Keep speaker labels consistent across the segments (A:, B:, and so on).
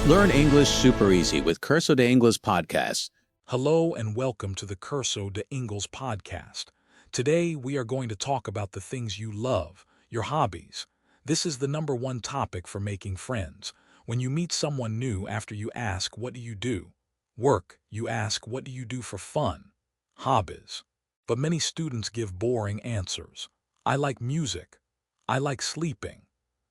A: Learn English super easy with Curso de Ingles Podcast.
B: Hello and welcome to the Curso de Ingles Podcast. Today we are going to talk about the things you love, your hobbies. This is the number one topic for making friends. When you meet someone new, after you ask, "What do you do?" Work, you ask, "What do you do for fun?" Hobbies. But many students give boring answers. "I like music." "I like sleeping."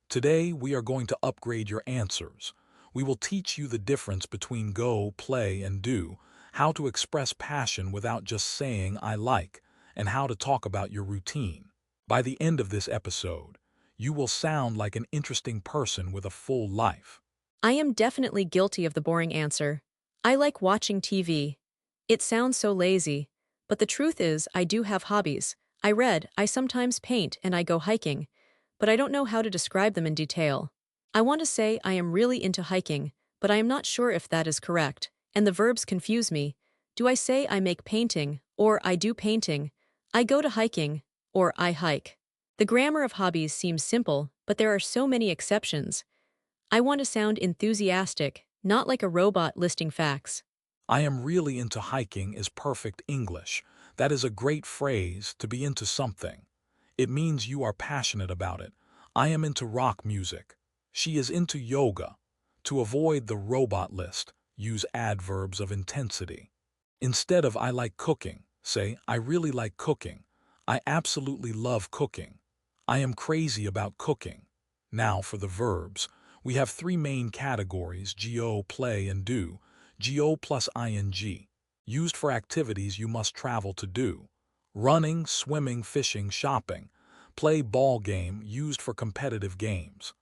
B: Today we are going to upgrade your answers. We will teach you the difference between go, play, and do, how to express passion without just saying "I like," and how to talk about your routine. By the end of this episode, you will sound like an interesting person with a full life.
C: I am definitely guilty of the boring answer. I like watching TV. It sounds so lazy, but the truth is I do have hobbies. I read, I sometimes paint, and I go hiking, but I don't know how to describe them in detail. I want to say I am really into hiking, but I am not sure if that is correct, and the verbs confuse me. Do I say I make painting, or I do painting, I go to hiking, or I hike? The grammar of hobbies seems simple, but there are so many exceptions. I want to sound enthusiastic, not like a robot listing facts.
B: "I am really into hiking" is perfect English. That is a great phrase, to be into something. It means you are passionate about it. "I am into rock music." "She is into yoga." To avoid the robot list, use adverbs of intensity. Instead of "I like cooking," say "I really like cooking." "I absolutely love cooking." "I am crazy about cooking." Now for the verbs. We have three main categories: go, play, and do. Go plus ing. Used for activities you must travel to do. Running, swimming, fishing, shopping. Play, ball game, used for competitive games.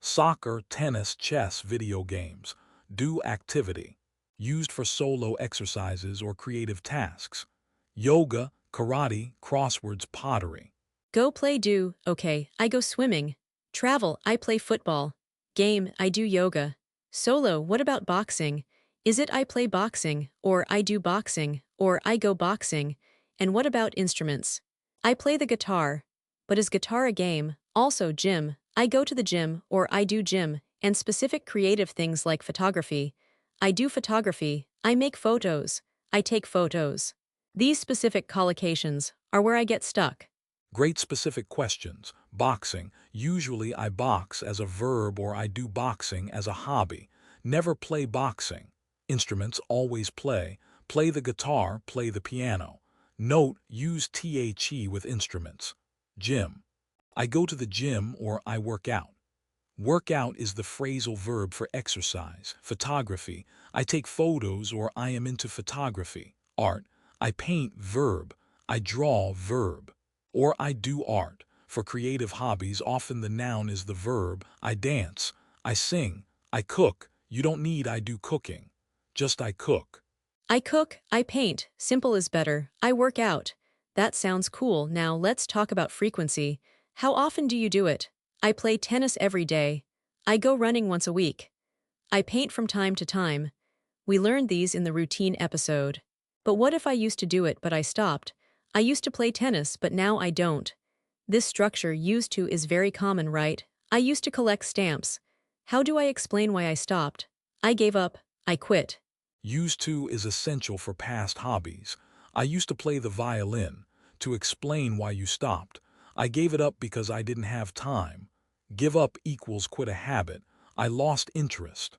B: Soccer, tennis, chess, video games. Do, activity, used for solo exercises or creative tasks. Yoga, karate, crosswords, pottery.
C: Go play do, okay, I go swimming. Travel, I play football. Game, I do yoga. Solo, what about boxing? Is it I play boxing, or I do boxing, or I go boxing? And what about instruments? I play the guitar. But is guitar a game? Also gym, I go to the gym, or I do gym, and specific creative things like photography. I do photography, I make photos, I take photos. These specific collocations are where I get stuck.
B: Great specific questions. Boxing. Usually I box as a verb or I do boxing as a hobby. Never play boxing. Instruments, always play. Play the guitar, play the piano. Note, use the with instruments. Gym. I go to the gym or I work out. Work out is the phrasal verb for exercise. Photography. I take photos or I am into photography. Art. I paint, verb. I draw, verb. Or I do art. For creative hobbies, often the noun is the verb. I dance. I sing. I cook. You don't need "I do cooking." Just "I cook."
C: I cook, I paint, simple is better, I work out. That sounds cool. Now let's talk about frequency. How often do you do it? I play tennis every day. I go running once a week. I paint from time to time. We learned these in the routine episode. But what if I used to do it but I stopped? I used to play tennis but now I don't. This structure, used to, is very common, right? I used to collect stamps. How do I explain why I stopped? I gave up, I quit.
B: Used to is essential for past hobbies. I used to play the violin. To explain why you stopped. I gave it up because I didn't have time. Give up equals quit a habit. I lost interest.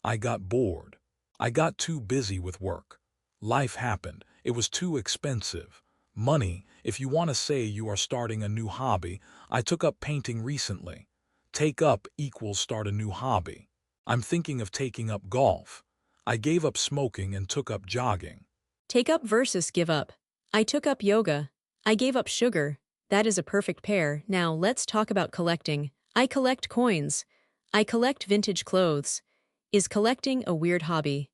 B: I got bored. I got too busy with work. Life happened. It was too expensive. Money. If you want to say you are starting a new hobby, I took up painting recently. Take up equals start a new hobby. I'm thinking of taking up golf. I gave up smoking and took up jogging.
C: Take up versus give up. I took up yoga. I gave up sugar. That is a perfect pair. Now let's talk about collecting. I collect coins. I collect vintage clothes. Is collecting a weird hobby?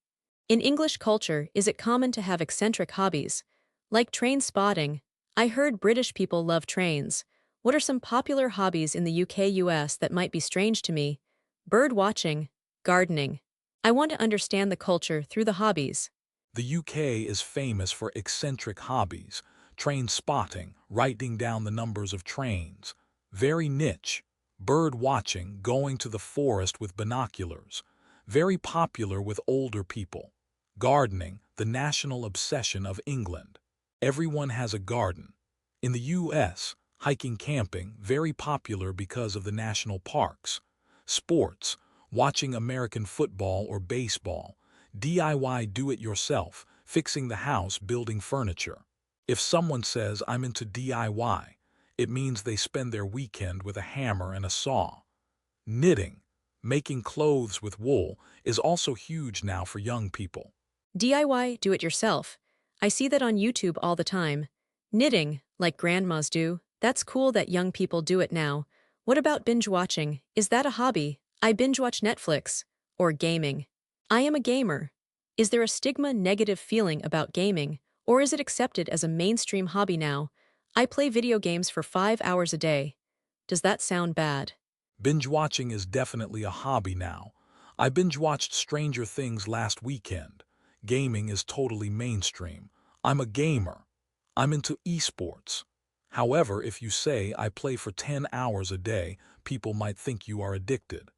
C: In English culture, is it common to have eccentric hobbies? Like train spotting. I heard British people love trains. What are some popular hobbies in the UK US that might be strange to me? Bird watching. Gardening. I want to understand the culture through the hobbies.
B: The UK is famous for eccentric hobbies. Train spotting, writing down the numbers of trains. Very niche. Bird watching, going to the forest with binoculars. very popular with older people. Gardening, the national obsession of England. Everyone has a garden. In the US, hiking, camping, very popular because of the national parks. Sports, watching American football or baseball. DIY, do-it-yourself, fixing the house, building furniture. If someone says, I'm into DIY, it means they spend their weekend with a hammer and a saw. Knitting, making clothes with wool, is also huge now for young people.
C: DIY, do it yourself. I see that on YouTube all the time. Knitting, like grandmas do, that's cool that young people do it now. What about binge watching? Is that a hobby? I binge watch Netflix. Or gaming. I am a gamer. Is there a stigma negative feeling about gaming, or is it accepted as a mainstream hobby now? I play video games for 5 hours a day. Does that sound bad?
B: Binge watching is definitely a hobby now. I binge watched Stranger Things last weekend. Gaming is totally mainstream. I'm a gamer. I'm into esports. However, if you say I play for 10 hours a day, people might think you are addicted.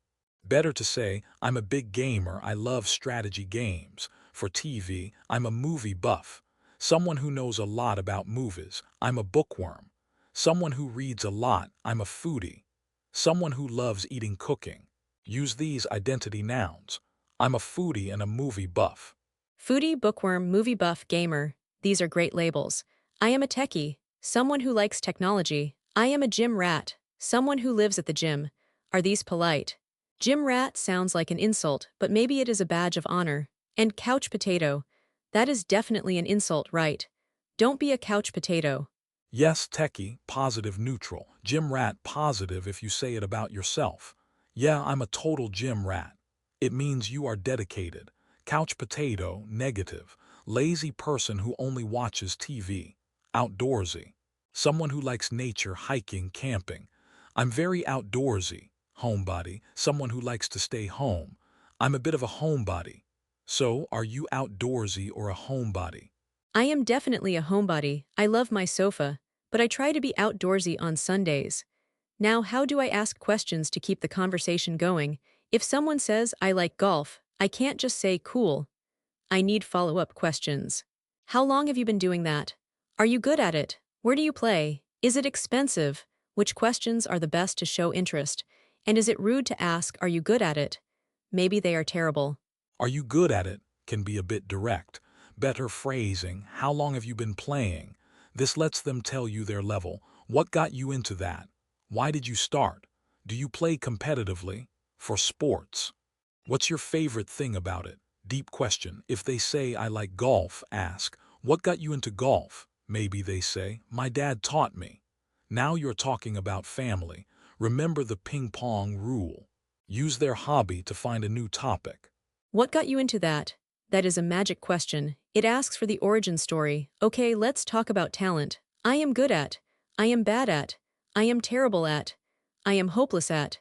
B: Better to say, I'm a big gamer, I love strategy games. For TV, I'm a movie buff. Someone who knows a lot about movies, I'm a bookworm. Someone who reads a lot, I'm a foodie. Someone who loves eating, cooking. Use these identity nouns. I'm a foodie and a movie buff.
C: Foodie, bookworm, movie buff, gamer. These are great labels. I am a techie, someone who likes technology. I am a gym rat, someone who lives at the gym. Are these polite? Gym rat sounds like an insult, but maybe it is a badge of honor. And couch potato. That is definitely an insult, right? Don't be a couch potato.
B: Yes, techie, positive, neutral. Gym rat, positive if you say it about yourself. Yeah, I'm a total gym rat. It means you are dedicated. Couch potato, negative. Lazy person who only watches TV. Outdoorsy. Someone who likes nature, hiking, camping. I'm very outdoorsy. Homebody, someone who likes to stay home. I'm a bit of a homebody. So, are you outdoorsy or a homebody?
C: I am definitely a homebody. I love my sofa, but I try to be outdoorsy on Sundays. Now, how do I ask questions to keep the conversation going? If someone says I like golf, I can't just say cool. I need follow-up questions. How long have you been doing that? Are you good at it? Where do you play? Is it expensive? Which questions are the best to show interest? And is it rude to ask, are you good at it? Maybe they are terrible.
B: Are you good at it? Can be a bit direct. Better phrasing, how long have you been playing? This lets them tell you their level. What got you into that? Why did you start? Do you play competitively? For sports? What's your favorite thing about it? Deep question. If they say, I like golf, ask, what got you into golf? Maybe they say, my dad taught me. Now you're talking about family. Remember the ping pong rule. Use their hobby to find a new topic.
C: What got you into that? That is a magic question. It asks for the origin story. Okay, let's talk about talent. I am good at. I am bad at. I am terrible at. I am hopeless at.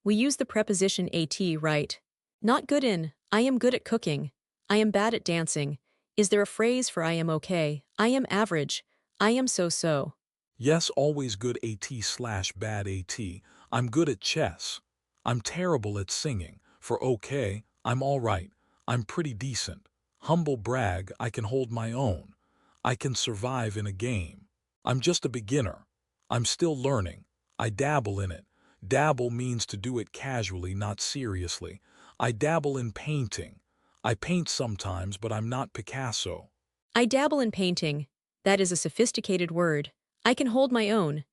C: We use the preposition at, right? Not good in. I am good at cooking. I am bad at dancing. Is there a phrase for I am okay? I am average. I am so-so.
B: Yes, always good at/bad at. I'm good at chess. I'm terrible at singing. For okay, I'm all right. I'm pretty decent. Humble brag, I can hold my own. I can survive in a game. I'm just a beginner. I'm still learning. I dabble in it. Dabble means to do it casually, not seriously. I dabble in painting. I paint sometimes, but I'm not Picasso.
C: I dabble in painting. That is a sophisticated word. I can hold my own.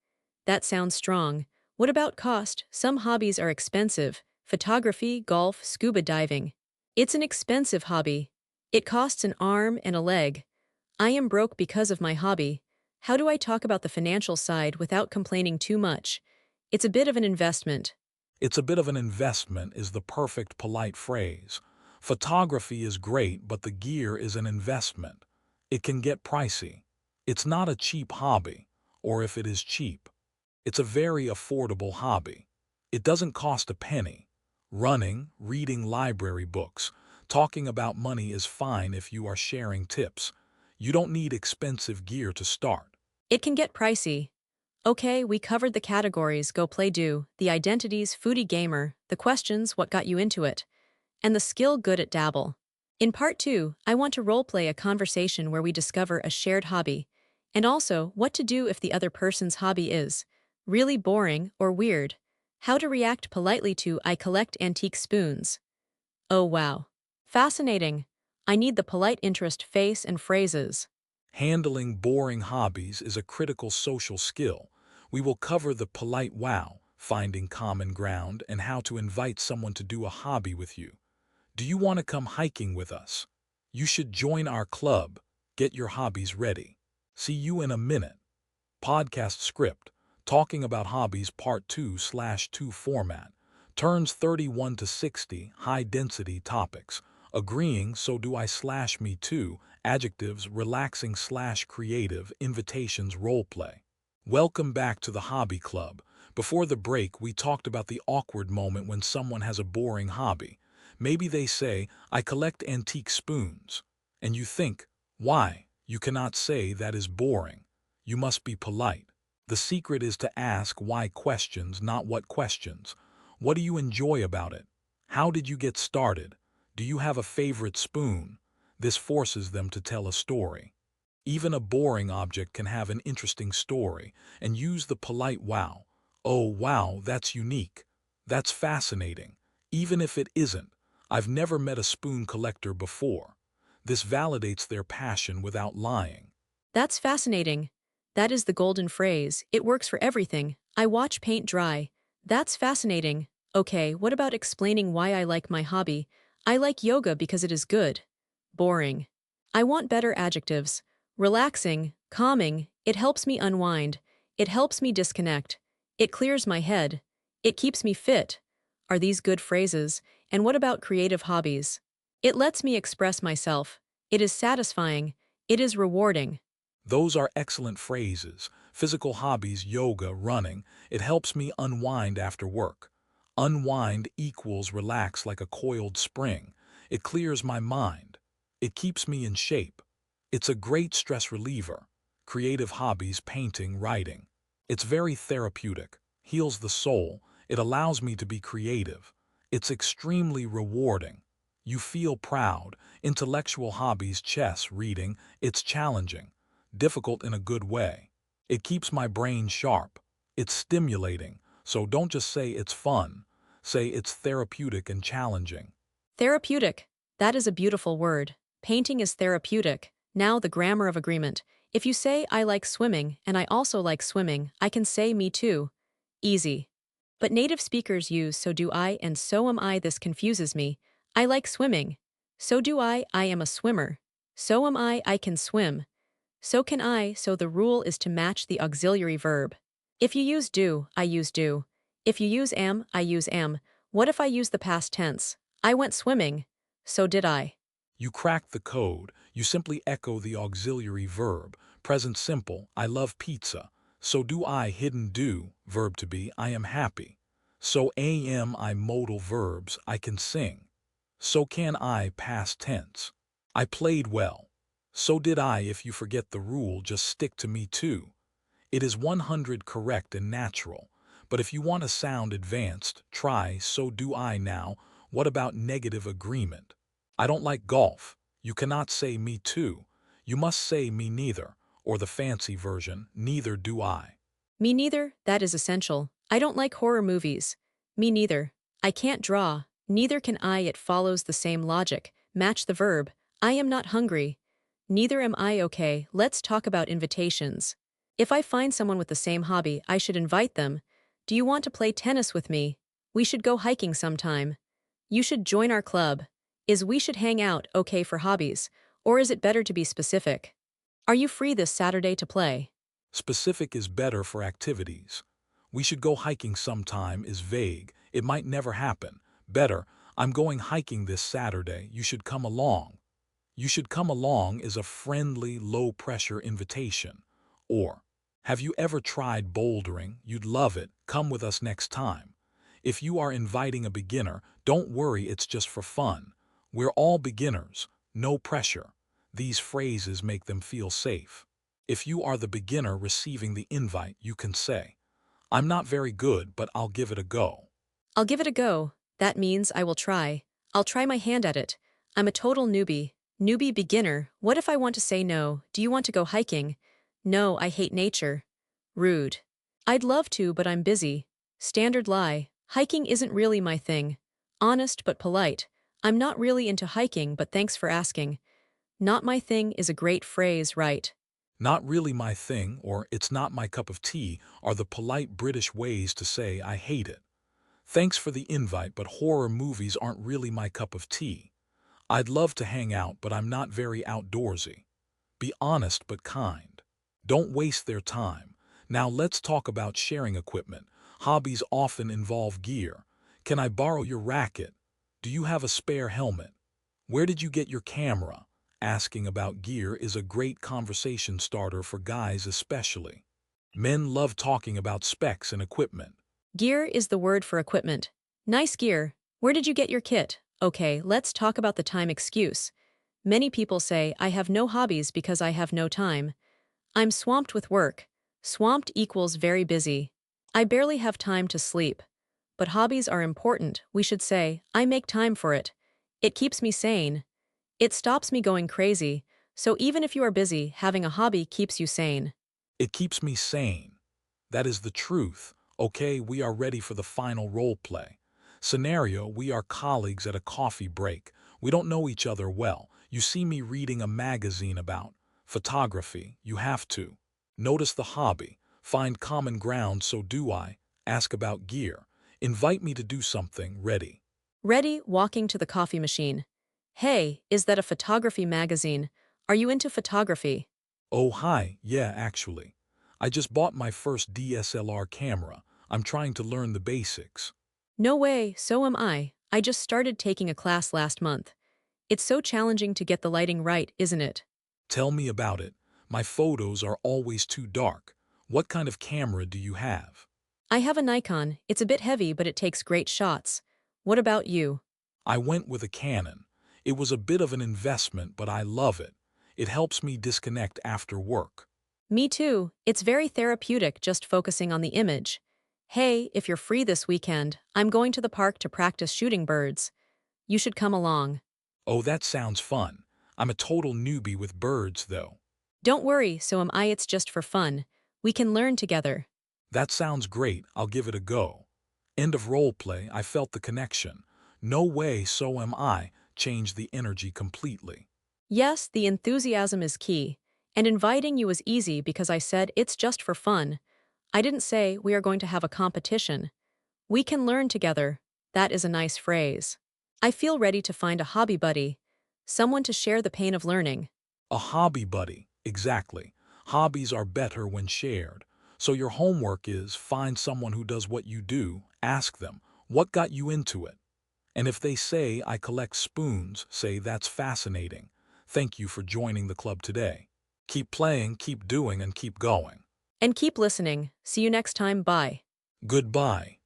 C: That sounds strong. What about cost? Some hobbies are expensive. Photography, golf, scuba diving. It's an expensive hobby. It costs an arm and a leg. I am broke because of my hobby. How do I talk about the financial side without complaining too much? It's a bit of an investment.
B: It's a bit of an investment is the perfect polite phrase. Photography is great, but the gear is an investment. It can get pricey. It's not a cheap hobby, or if it is cheap, it's a very affordable hobby. It doesn't cost a penny. Running, reading library books, talking about money is fine if you are sharing tips. You don't need expensive gear to start.
C: It can get pricey. Okay, we covered the categories, go play do, the identities, foodie gamer, the questions, what got you into it. and the skill good at dabble. In part 2, I want to roleplay a conversation where we discover a shared hobby, and also what to do if the other person's hobby is really boring or weird, how to react politely to "I collect antique spoons." Oh wow. Fascinating. I need the polite interest face and phrases.
B: Handling boring hobbies is a critical social skill. We will cover the polite wow, finding common ground, and how to invite someone to do a hobby with you. Do you want to come hiking with us? You should join our club. Get your hobbies ready. See you in a minute. Podcast script, Talking About Hobbies Part 2/2 format. Turns 31 to 60, high-density topics. Agreeing, so do I/me too. Adjectives, relaxing/creative. Invitations, roleplay. Welcome back to the Hobby Club. Before the break, we talked about the awkward moment when someone has a boring hobby. Maybe they say, "I collect antique spoons." And you think, why? You cannot say that is boring. You must be polite. The secret is to ask why questions, not what questions. What do you enjoy about it? How did you get started? Do you have a favorite spoon? This forces them to tell a story. Even a boring object can have an interesting story, and use the polite wow. Oh wow, that's unique. That's fascinating. Even if it isn't, I've never met a spoon collector before. This validates their passion without lying.
C: That's fascinating. That is the golden phrase. It works for everything. I watch paint dry. That's fascinating. Okay, what about explaining why I like my hobby? I like yoga because it is good. Boring. I want better adjectives. Relaxing, calming, it helps me unwind. It helps me disconnect. It clears my head. It keeps me fit. Are these good phrases? And what about creative hobbies? It lets me express myself. It is satisfying. It is rewarding.
B: Those are excellent phrases. Physical hobbies, yoga, running. It helps me unwind after work. Unwind equals relax like a coiled spring. It clears my mind. It keeps me in shape. It's a great stress reliever. Creative hobbies, painting, writing. It's very therapeutic. Heals the soul. It allows me to be creative. It's extremely rewarding. You feel proud. Intellectual hobbies, chess, reading. It's challenging. Difficult in a good way. It keeps my brain sharp. It's stimulating, so don't just say it's fun. Say it's therapeutic and challenging.
C: Therapeutic. That is a beautiful word. Painting is therapeutic. Now the grammar of agreement. If you say I like swimming and I also like swimming, I can say me too. Easy. But native speakers use so do I and so am I. This confuses me. I like swimming. So do I am a swimmer. So am I can swim. So can I, so the rule is to match the auxiliary verb. If you use do, I use do. If you use am, I use am. What if I use the past tense? I went swimming. So did I.
B: You crack the code. You simply echo the auxiliary verb. Present simple, I love pizza. So do I, hidden do, verb to be, I am happy. So am I, modal verbs, I can sing. So can I, past tense. I played well. So did I. If you forget the rule, just stick to me too. It is 100 correct and natural. But if you want to sound advanced, try so do I now. What about negative agreement? I don't like golf. You cannot say me too. You must say me neither, or the fancy version, neither do I.
C: Me neither, that is essential. I don't like horror movies. Me neither. I can't draw. Neither can I. It follows the same logic. Match the verb. I am not hungry. Neither am I. Okay, let's talk about invitations. If I find someone with the same hobby, I should invite them. Do you want to play tennis with me? We should go hiking sometime. You should join our club. Is we should hang out okay for hobbies? Or is it better to be specific? Are you free this Saturday to play?
B: Specific is better for activities. We should go hiking sometime is vague. It might never happen. Better, I'm going hiking this Saturday. You should come along. You should come along is a friendly, low-pressure invitation. Or, have you ever tried bouldering? You'd love it. Come with us next time. If you are inviting a beginner, don't worry, it's just for fun. We're all beginners. No pressure. These phrases make them feel safe. If you are the beginner receiving the invite, you can say, I'm not very good, but I'll give it a go.
C: I'll give it a go. That means I will try. I'll try my hand at it. I'm a total newbie. Newbie beginner. What if I want to say no? Do you want to go hiking? No, I hate nature. Rude. I'd love to, but I'm busy. Standard lie. Hiking isn't really my thing. Honest but polite. I'm not really into hiking, but thanks for asking. Not my thing is a great phrase, right?
B: Not really my thing or it's not my cup of tea are the polite British ways to say I hate it. Thanks for the invite, but horror movies aren't really my cup of tea. I'd love to hang out, but I'm not very outdoorsy. Be honest but kind. Don't waste their time. Now let's talk about sharing equipment. Hobbies often involve gear. Can I borrow your racket? Do you have a spare helmet? Where did you get your camera? Asking about gear is a great conversation starter for guys especially. Men love talking about specs and equipment.
C: Gear is the word for equipment. Nice gear. Where did you get your kit? Okay, let's talk about the time excuse. Many people say, I have no hobbies because I have no time. I'm swamped with work. Swamped equals very busy. I barely have time to sleep. But hobbies are important. We should say, I make time for it. It keeps me sane. It stops me going crazy. So even if you are busy, having a hobby keeps you sane.
B: It keeps me sane. That is the truth. Okay, we are ready for the final role play. Scenario, we are colleagues at a coffee break. We don't know each other well. You see me reading a magazine about photography. You have to. Notice the hobby. Find common ground, so do I. Ask about gear. Invite me to do something. Ready.
C: Ready, walking to the coffee machine. Hey, is that a photography magazine? Are you into photography?
B: Oh, hi. Yeah, actually. I just bought my first DSLR camera. I'm trying to learn the basics.
C: No way, so am I. I just started taking a class last month. It's so challenging to get the lighting right, isn't it?
B: Tell me about it. My photos are always too dark. What kind of camera do you have?
C: I have a Nikon. It's a bit heavy, but it takes great shots. What about you?
B: I went with a Canon. It was a bit of an investment, but I love it. It helps me disconnect after work.
C: Me too. It's very therapeutic just focusing on the image. Hey, if you're free this weekend, I'm going to the park to practice shooting birds. You should come along.
B: Oh, that sounds fun. I'm a total newbie with birds, though.
C: Don't worry, so am I. It's just for fun. We can learn together.
B: That sounds great. I'll give it a go. End of role play. I felt the connection. No way, so am I. Changed the energy completely.
C: Yes, the enthusiasm is key. And inviting you was easy because I said it's just for fun. I didn't say we are going to have a competition. We can learn together. That is a nice phrase. I feel ready to find a hobby buddy. Someone to share the pain of learning.
B: A hobby buddy. Exactly. Hobbies are better when shared. So your homework is find someone who does what you do. Ask them, what got you into it? And if they say, I collect spoons, say that's fascinating. Thank you for joining the club today. Keep playing, keep doing, and keep going.
C: And keep listening. See you next time. Bye.
B: Goodbye.